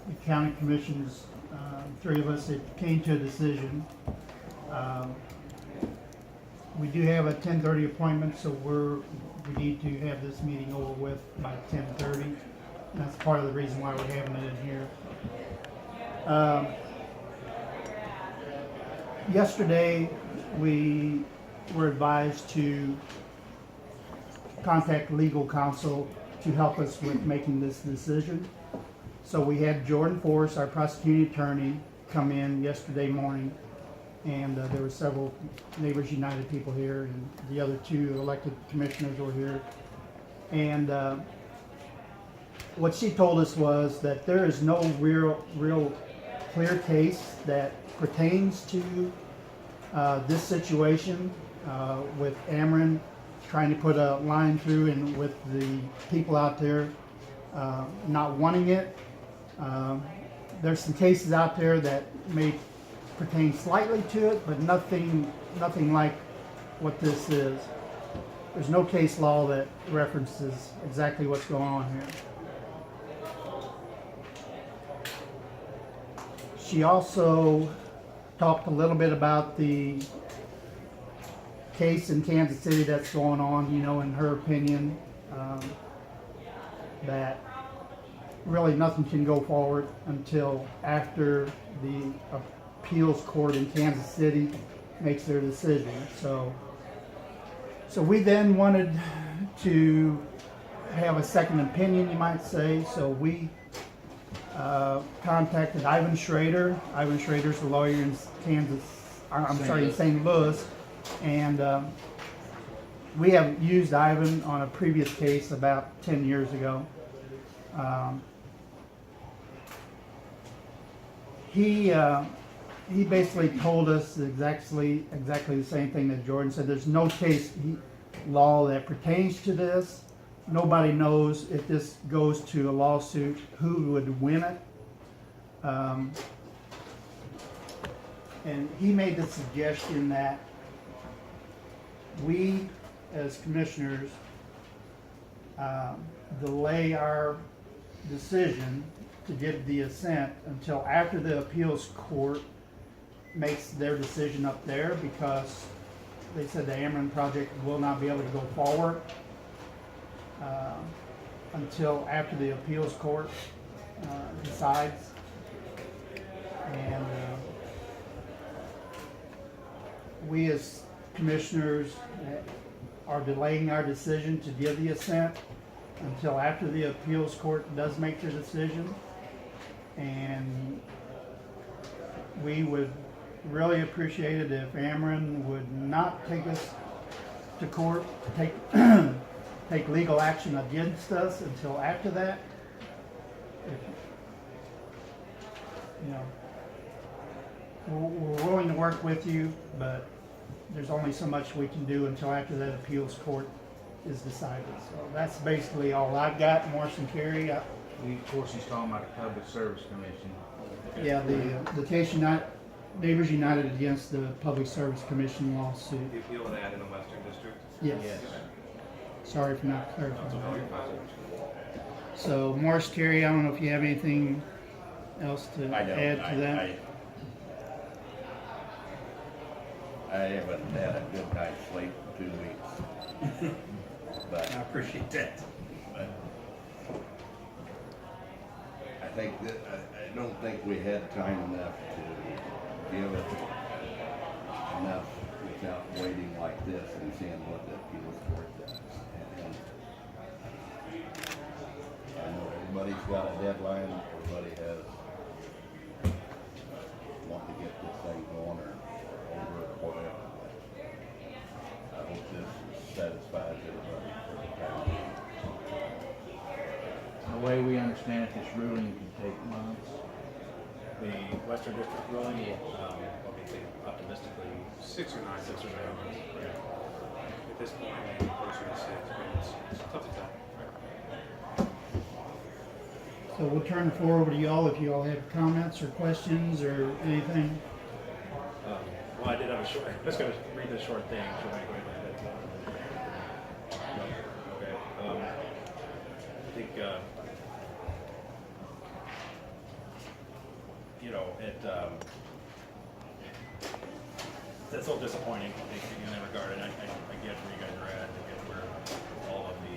the county commissions, three of us, it came to a decision. We do have a 10:30 appointment, so we need to have this meeting over with by 10:30. That's part of the reason why we're having it in here. Yesterday, we were advised to contact legal counsel to help us with making this decision. So we had Jordan Force, our prosecuting attorney, come in yesterday morning, and there were several Neighbors United people here, and the other two elected commissioners were here. And what she told us was that there is no real clear case that pertains to this situation with Ameren trying to put a line through, and with the people out there not wanting it. There's some cases out there that may pertain slightly to it, but nothing like what this is. There's no case law that references exactly what's going on here. She also talked a little bit about the case in Kansas City that's going on, in her opinion, that really nothing can go forward until after the appeals court in Kansas City makes their decision. So we then wanted to have a second opinion, you might say. So we contacted Ivan Schrader. Ivan Schrader's a lawyer in in St. Louis. And we have used Ivan on a previous case about 10 years ago. He basically told us exactly the same thing that Jordan said. There's no case law that pertains to this. Nobody knows if this goes to a lawsuit who would win it. And he made the suggestion that we, as commissioners, delay our decision to give the assent until after the appeals court makes their decision up there, because they said the Ameren project will not be able to go forward until after the appeals court decides. And we as commissioners are delaying our decision to give the assent until after the appeals court does make their decision. And we would really appreciate it if Ameren would not take us to court, take legal action against us until after that. We're willing to work with you, but there's only so much we can do until after that appeals court is decided. So that's basically all I've got. Morrison Carey. Of course, he's talking about the Public Service Commission. Yeah, the case Neighbors United against the Public Service Commission lawsuit. The appeal that in the Western District? Yes. Sorry for not clarifying that. So, Morris Carey, I don't know if you have anything else to add to that. I haven't had a good night's sleep in 2 weeks. But I appreciate that. But I don't think we had time enough to give it enough without waiting like this and seeing what the appeals court does. And I know everybody's got a deadline. Everybody has want to get this thing going or over or whatever. I hope this satisfies everybody for the time. The way we understand it, this ruling can take months. The Western District ruling, let me think optimistically, 6 or 9 months. At this point, maybe closer to 6, but it's tough to tell. So we'll turn the floor over to y'all if you all have comments or questions or anything. Well, I did have a short. I'm just going to read this short thing. Okay. I think that's a little disappointing in that regard, and I get where you guys are at, I get where all of the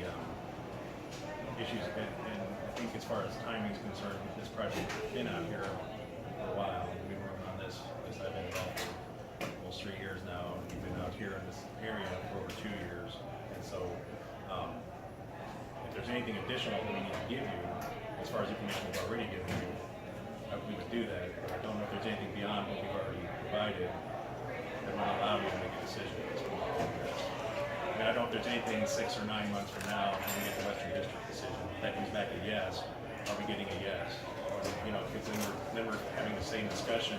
issues, and I think as far as timing is concerned, this project's been out here for a while. We've been working on this as I've been involved for almost 3 years now, and we've been out here in this area for over 2 years, and so if there's anything additional that we need to give you, as far as information we've already given you, we would do that, but I don't know if there's anything beyond what we've already provided that would allow you to make a decision at this point. I mean, I don't know if there's anything 6 or 9 months from now when we get the Western District decision, if that comes back a yes, are we getting a yes? Or, you know, because then we're having the same discussion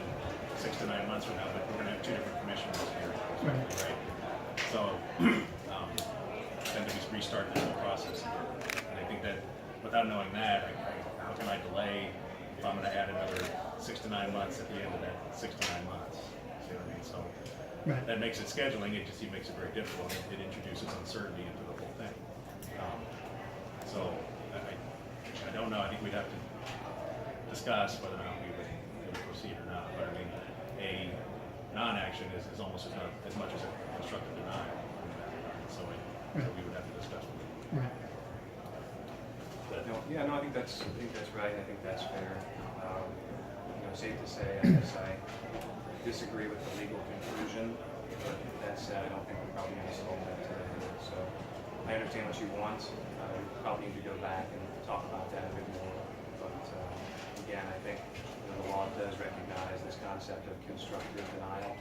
6 to 9 months from now, but we're gonna have 2 different commissioners here, right? So, then to restart the whole process again. And I think that without knowing that, how can I delay if I'm gonna add another 6 to 9 months at the end of that 6 to 9 months? See what I mean? So that makes it scheduling, it makes it very difficult. It introduces uncertainty into the whole thing. So I don't know, I think we'd have to discuss whether or not we would proceed or not. But I mean, a non-action is almost as much as a constructive denial. So we would have to discuss with them. Right. No, I think that's right. I think that's fair. Safe to say, I guess I disagree with the legal conclusion, but that said, I don't think we're probably going to solve that today. So I understand what you want. We probably need to go back and talk about that a bit more. But again, I think the law does recognize this concept of constructive denial,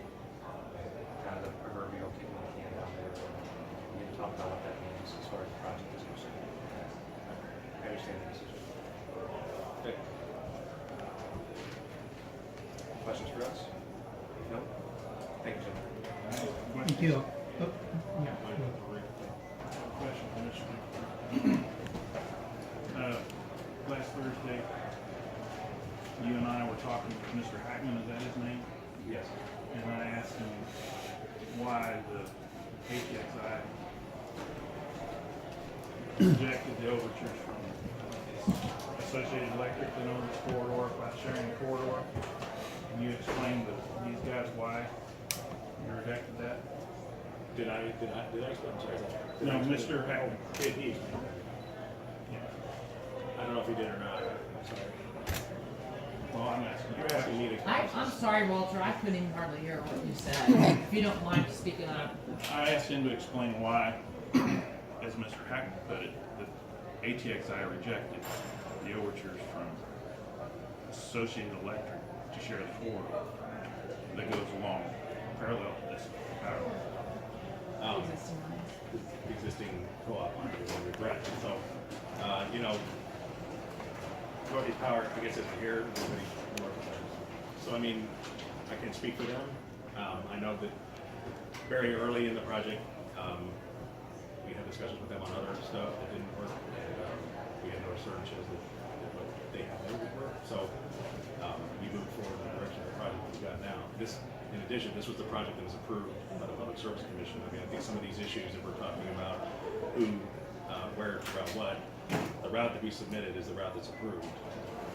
kind of the proverbial kicking the can down there. We need to talk about what that means as far as the project is concerned. I understand the decision. Okay. Questions for us? No? Thank you, gentlemen. Thank you. Oh, yeah. Question, Commissioner. Last Thursday, you and I were talking with Mr. Hackman, is that his name? Yes. And I asked him why the ATXI rejected the overtures from Associated Electric and on this corridor, by sharing the corridor. Can you explain to these guys why you rejected that? Did I explain? I'm sorry. No, Mr. Hackman. Did he? Yeah. I don't know if he did or not. I'm sorry. Well, I'm asking you. You're asking me to. I'm sorry, Walter, I couldn't even hardly hear what you said. If you don't mind speaking up. I asked him to explain why, as Mr. Hackman put it, the ATXI rejected the overtures from Associated Electric to share the corridor that goes along parallel to this power line. Existing co-op line. Right. So, Northeast Power, I guess, isn't here. So, I mean, I can speak for them. I know that very early in the project, we had discussions with them on other stuff that didn't work, and we had no assurances that what they had would work. So, we moved forward in the direction of the project that we've got now. In addition, this was the project that was approved by the Public Service Commission. I mean, I think some of these issues that we're talking about, who, where, about what, the route that we submitted is the route that's approved,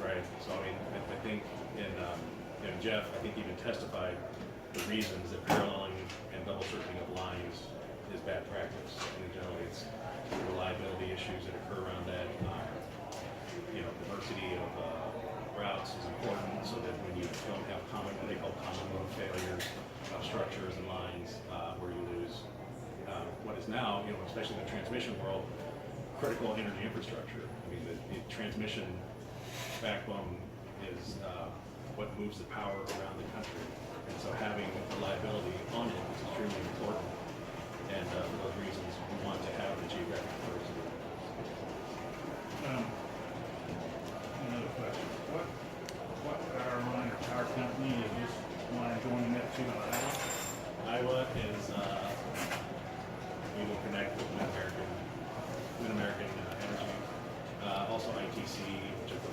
right? So, I mean, I think in Jeff, I think even testified the reasons that paralleling and double circling of lines is bad practice. And generally, it's reliability issues that occur around that. Diversity of routes is important so that when you don't have what they call common mode failures of structures and lines where you lose what is now, especially in the transmission world, critical energy infrastructure. I mean, the transmission backbone is what moves the power around the country. And so having reliability on it is extremely important. And for those reasons, we want to have the geographic diversity. Another question. What power line or power company is this line joining up to in Iowa? Iowa is, we will connect with Mid-American Energy, also ITC, which is the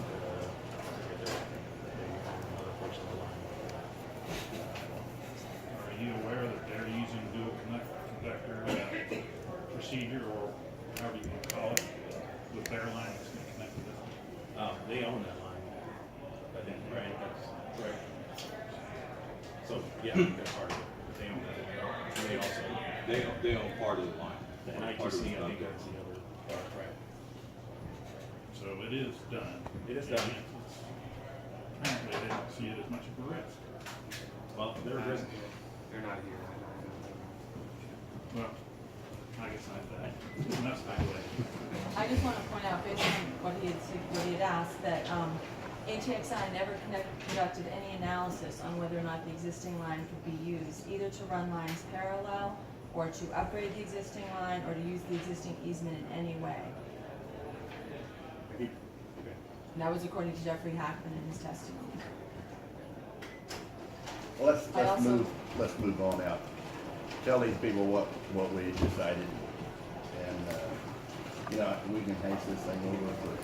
other portion of the line. Are you aware that they're using dual conductor procedure, or however you want to call it, with their line that's going to connect to this one? They own that line, I think, right? That's correct. Yeah, that's part of it. They own that. And they also, They own part of the line. and Part of ITC, the I think contract. that's the other part, right? So it is done. It is done. Apparently, they don't see it as much of a risk. Well, they're a risk. They're not here. Well, I guess enough speculation. I just want to point out, based on what he had asked, that ATXI never conducted any analysis on whether or not the existing line could be used, either to run lines parallel, or to upgrade the existing line, or to use the existing easement in any way. Okay. And that was according to Jeffrey Hackman in his testimony. Well, I also- let's move on out. Tell these people what we decided, and, you know, we can haste this thing over for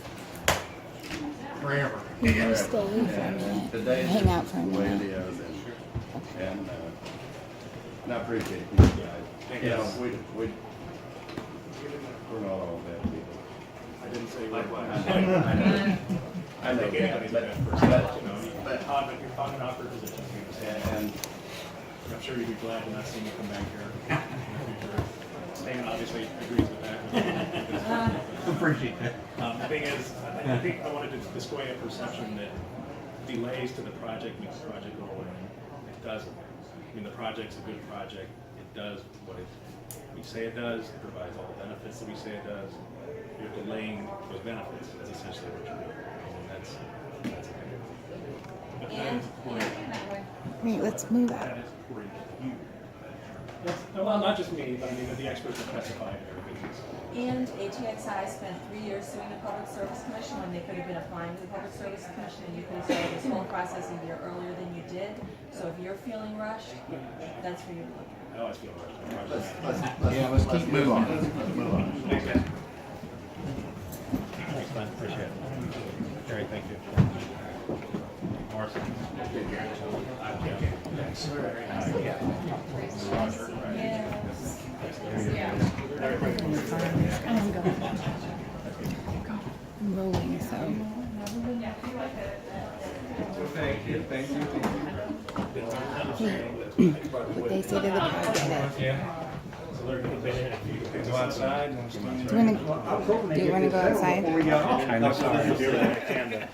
Forever. We can stay for a and minute. today is Hang out for a the way it minute. is, and I appreciate you guys. Thank You you. know, we're not all bad people. I didn't say Likewise. I know think that, anybody's a bad but, person, but, you know, you're talking out for position. and, I'm sure you'd be glad to not see me come back here in the future. Stan obviously agrees with that. Appreciate that. The thing is, I think I wanted to display a perception that delays to the project makes the project go away. It doesn't. I mean, the project's a good project. It does what we say it does. It provides all the benefits that we say it does. You're delaying those benefits. That's essentially what you're doing. And that's But that And, is according, Wait, let's move that out. is according to you. well, not just me, but I mean, the experts have testified and everything. So. And ATXI spent 3 years suing the Public Service Commission when they could have been applying to the Public Service Commission, and you could have started this whole process a year earlier than you did. So if you're feeling rushed, that's for you to look at. I always feel rushed. Let's keep moving on. Let's move on. Thanks, guys. Thanks, man. Appreciate it. Jerry, thank you. Marcy. I'm going. I'm rolling, so. Thank you, thank you. What they say to the project. So they're going to go outside. Do you want to go outside? I'm sorry.